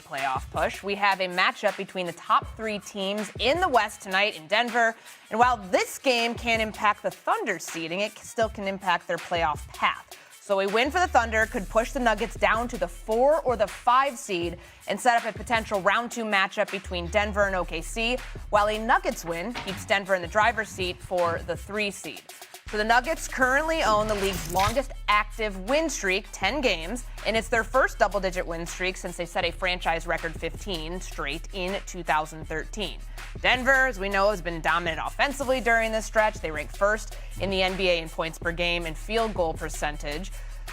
playoff push. We have a matchup between the top 3 teams in the West tonight in Denver. And while this game can impact the Thunder's seeding, it still can impact their playoff path. So a win for the Thunder could push the Nuggets down to the 4 or the 5 seed and set up a potential round 2 matchup between Denver and OKC, while a Nuggets win keeps Denver in the driver's seat for the 3 seed. So the Nuggets currently own the league's longest active win streak, 10 games, and it's their first double-digit win streak since they set a franchise record 15 straight in 2013. Denver, as we know, has been dominant offensively during this stretch. They rank first in the NBA in points per game and field goal percentage.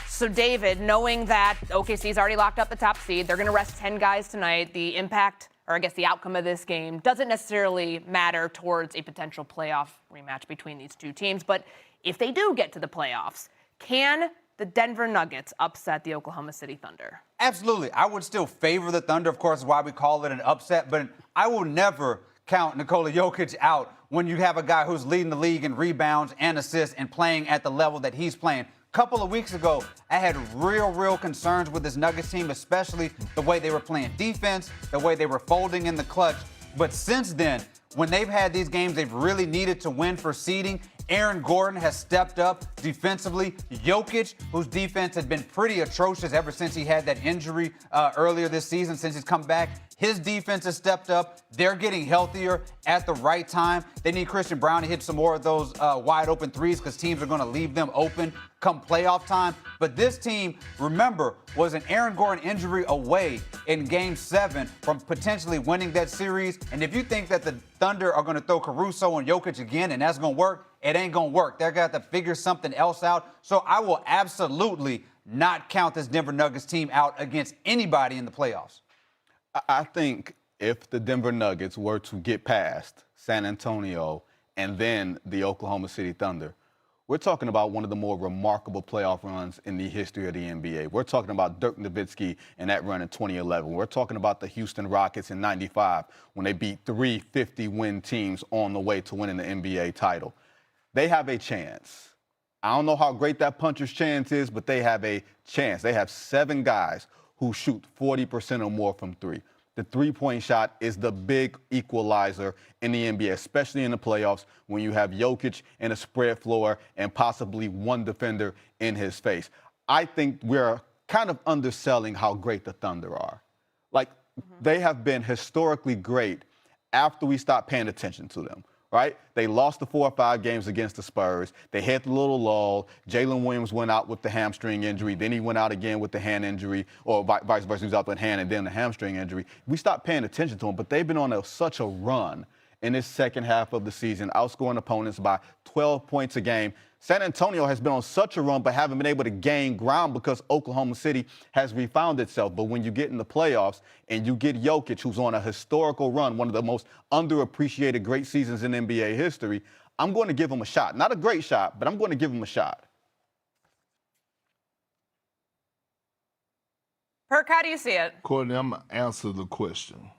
So, David, knowing that OKC's already locked up the top seed, they're going to rest 10 guys tonight, the impact, or I guess the outcome of this game, doesn't necessarily matter towards a potential playoff rematch between these two teams. But if they do get to the playoffs, can the Denver Nuggets upset the Oklahoma City Thunder? Absolutely. I would still favor the Thunder, of course, why we call it an upset. But I will never count Nikola Jokic out when you have a guy who's leading the league in rebounds and assists and playing at the level that he's playing. Couple of weeks ago, I had real concerns with this Nuggets team, especially the way they were playing defense, the way they were folding in the clutch. But since then, when they've had these games they've really needed to win for seeding, Aaron Gordon has stepped up defensively. Jokic, whose defense had been pretty atrocious ever since he had that injury earlier this season, since he's come back, his defense has stepped up. They're getting healthier at the right time. They need Christian Brown to hit some more of those wide open threes because teams are going to leave them open come playoff time. But this team, remember, was an Aaron Gordon injury away in Game 7 from potentially winning that series. And if you think that the Thunder are going to throw Caruso and Jokic again and that's going to work, it ain't going to work. They're going to have to figure something else out. So I will absolutely not count this Denver Nuggets team out against anybody in the playoffs. I think if the Denver Nuggets were to get past San Antonio and then the Oklahoma City Thunder, we're talking about one of the more remarkable playoff runs in the history of the NBA. We're talking about Dirk Nowitzki and that run in 2011. We're talking about the Houston Rockets in '95 when they beat 3 50-win teams on the way to winning the NBA title. They have a chance. I don't know how great that puncher's chance is, but they have a chance. They have 7 guys who shoot 40% or more from 3. The three-point shot is the big equalizer in the NBA, especially in the playoffs when you have Jokic in a spread floor and possibly one defender in his face. I think we're kind of underselling how great the Thunder are. Like, they have been historically great after we stopped paying attention to them. Right? They lost the 4 or 5 games against the Spurs. They hit the little lull. Jalen Williams went out with the hamstring injury. Then he went out again with the hand injury, or vice versa. He was out with hand and then the hamstring injury. We stopped paying attention to him, but they've been on such a run in this second half of the season, outscoring opponents by 12 points a game. San Antonio has been on such a run but haven't been able to gain ground because Oklahoma City has refound itself. But when you get in the playoffs and you get Jokic, who's on a historical run, one of the most underappreciated great seasons in NBA history, I'm going to give him a shot. Not a great shot, but I'm going to give him a shot. Perk, how do you see it? Courtney, I'm going to answer the question.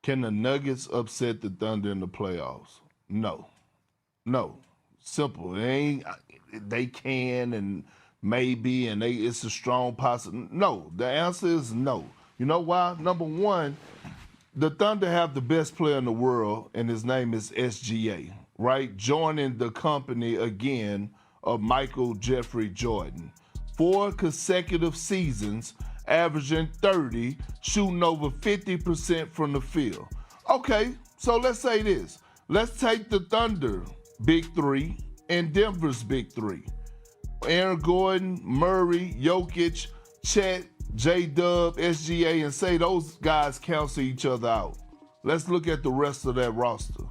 Can the Nuggets upset the Thunder in the playoffs? No. No. Simple. They can and maybe, and it's a strong possibility. No, the answer is no. You know why? Number one, the Thunder have the best player in the world, and his name is SGA, right? Joining the company again of Michael Jeffrey Jordan. 4 consecutive seasons, averaging 30, shooting over 50% from the field. Okay, so let's say this. Let's take the Thunder big 3 and Denver's big 3. Aaron Gordon, Murray, Jokic, Chet, J-Dub, SGA, and say those guys cancel each other out. Let's look at the rest of that roster.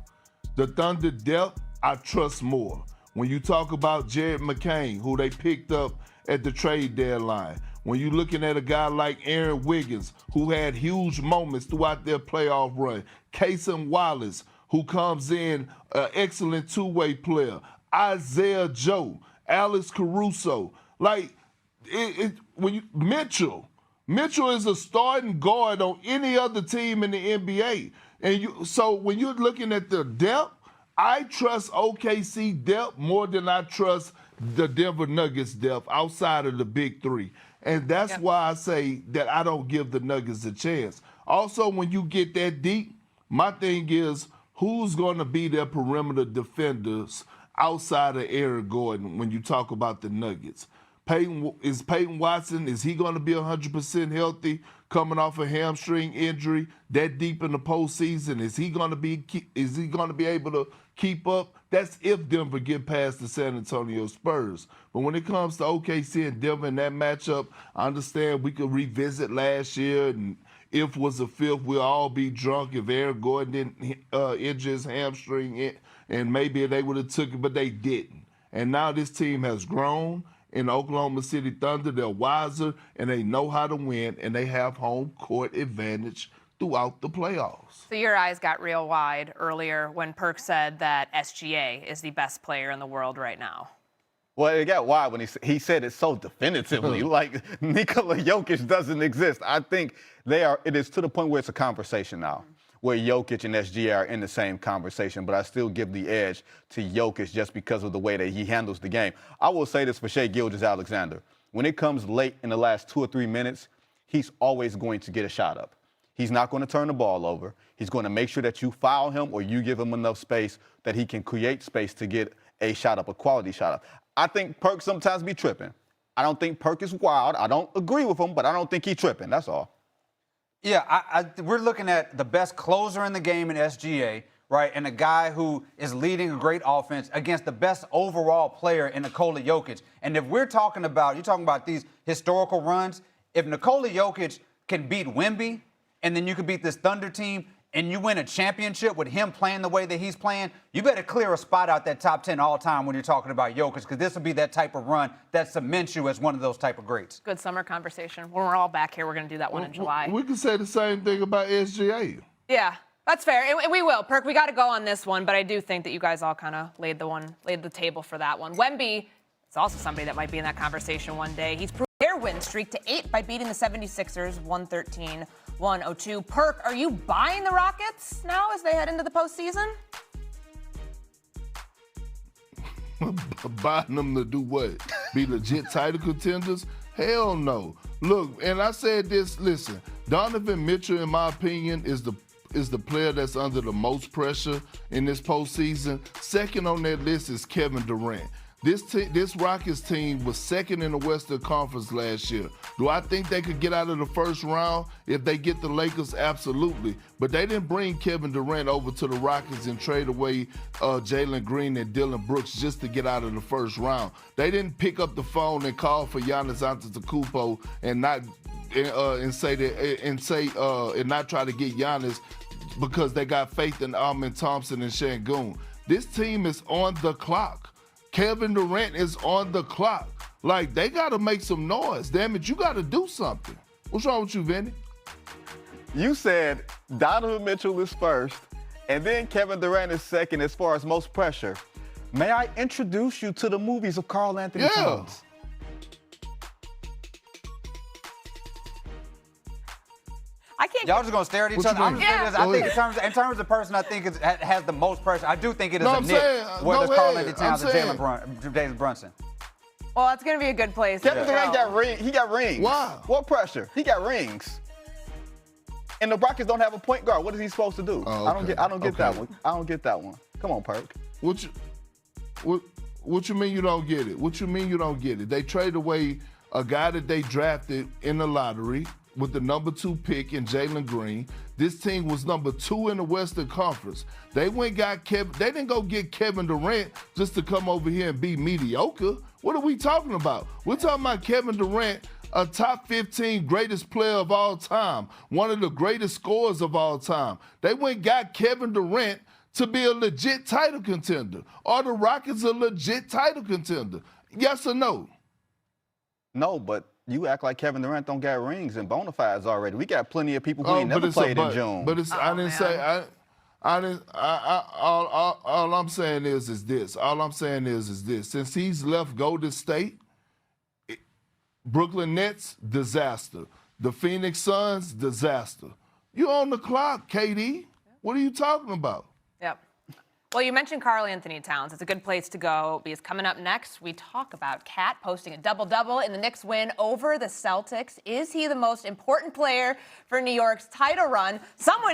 The Thunder depth, I trust more. When you talk about Jared McCain, who they picked up at the trade deadline, when you're looking at a guy like Aaron Wiggins, who had huge moments throughout their playoff run, Cason Wallace, who comes in an excellent two-way player, Isaiah Joe, Alex Caruso, Mitchell is a starting guard on any other team in the NBA. And so when you're looking at the depth, I trust OKC depth more than I trust the Denver Nuggets depth outside of the big 3. And that's why I say that I don't give the Nuggets a chance. Also, when you get that deep, my thing is who's going to be their perimeter defenders outside of Eric Gordon when you talk about the Nuggets? Peyton Watson, is he going to be 100% healthy coming off a hamstring injury that deep in the postseason? Is he going to be able to keep up? That's if Denver get past the San Antonio Spurs. But when it comes to OKC and Denver in that matchup, I understand we could revisit last year, and if was a fifth, we'll all be drunk if Eric Gordon didn't injure his hamstring, and maybe they would have took it, but they didn't. And now this team has grown. In Oklahoma City Thunder, they're wiser, and they know how to win, and they have home court advantage throughout the playoffs. So your eyes got real wide earlier when Perk said that SGA is the best player in the world right now. Well, it got wide when he said it so definitively, like Nikola Jokic doesn't exist. I think it is to the point where it's a conversation now, where Jokic and SGA are in the same conversation, but I still give the edge to Jokic just because of the way that he handles the game. I will say this for Shai Gilgeous-Alexander. When it comes late in the last 2 or 3 minutes, he's always going to get a shot up. He's not going to turn the ball over. He's going to make sure that you foul him or you give him enough space that he can create space to get a shot up, a quality shot up. I think Perk sometimes be tripping. I don't think Perk is wild. I don't agree with him, but I don't think he's tripping. That's all. Yeah, we're looking at the best closer in the game in SGA, right, and a guy who is leading a great offense against the best overall player in Nikola Jokic. And if you're talking about these historical runs, if Nikola Jokic can beat Wemby, and then you can beat this Thunder team, and you win a championship with him playing the way that he's playing, you better clear a spot out that top 10 all time when you're talking about Jokic, because this will be that type of run that cements you as one of those type of greats. Good summer conversation. When we're all back here, we're going to do that one in July. We can say the same thing about SGA. Yeah, that's fair. And we will. Perk, we got to go on this one, but I do think that you guys all kind of laid the table for that one. Wemby is also somebody that might be in that conversation one day. He's proved their win streak to 8 by beating the 76ers 113-102. Perk, are you buying the Rockets now as they head into the postseason? Buying them to do what? Be legit title contenders? Hell no. Look, and I said this, listen, Donovan Mitchell, in my opinion, is the player that's under the most pressure in this postseason. Second on that list is Kevin Durant. This Rockets team was second in the Western Conference last year. Do I think they could get out of the first round if they get the Lakers? Absolutely. But they didn't bring Kevin Durant over to the Rockets and trade away Jalen Green and Dillon Brooks just to get out of the first round. They didn't pick up the phone and call for Giannis Antetokounmpo and not try to get Giannis because they got faith in Amen Thompson and Şengün. This team is on the clock. Kevin Durant is on the clock. Like, they got to make some noise. Damn it, you got to do something. What's wrong with you, Vinny? You said Donovan Mitchell is first, and then Kevin Durant is second as far as most pressure. May I introduce you to the movies of Karl Anthony Towns? I can't. Y'all just gonna stare at each other. I think in terms of person, I think has the most pressure. I do think it is a nit. Whether it's Karl Anthony Towns or Jalen Brunson. Well, it's gonna be a good place. Kevin Durant got rings. Wow. What pressure? He got rings. And the Rockets don't have a point guard. What is he supposed to do? Oh, okay. I don't get that one. I don't get that one. Come on, Perk. What you mean you don't get it? What you mean you don't get it? They traded away a guy that they drafted in the lottery with the number 2 pick in Jalen Green. This team was number 2 in the Western Conference. They didn't go get Kevin Durant just to come over here and be mediocre. What are we talking about? We're talking about Kevin Durant, a top 15 greatest player of all time, one of the greatest scorers of all time. They went and got Kevin Durant to be a legit title contender. Are the Rockets a legit title contender? Yes or no? No, but you act like Kevin Durant don't got rings and bona fides already. We got plenty of people who ain't never played in June. But all I'm saying is this. All I'm saying is this. Since he's left Golden State, Brooklyn Nets, disaster. The Phoenix Suns, disaster. You're on the clock, KD. What are you talking about? Yep. Well, you mentioned Karl Anthony Towns. It's a good place to go because coming up next, we talk about Cat posting a double-double in the Knicks win over the Celtics. Is he the most important player for New York's title run? Someone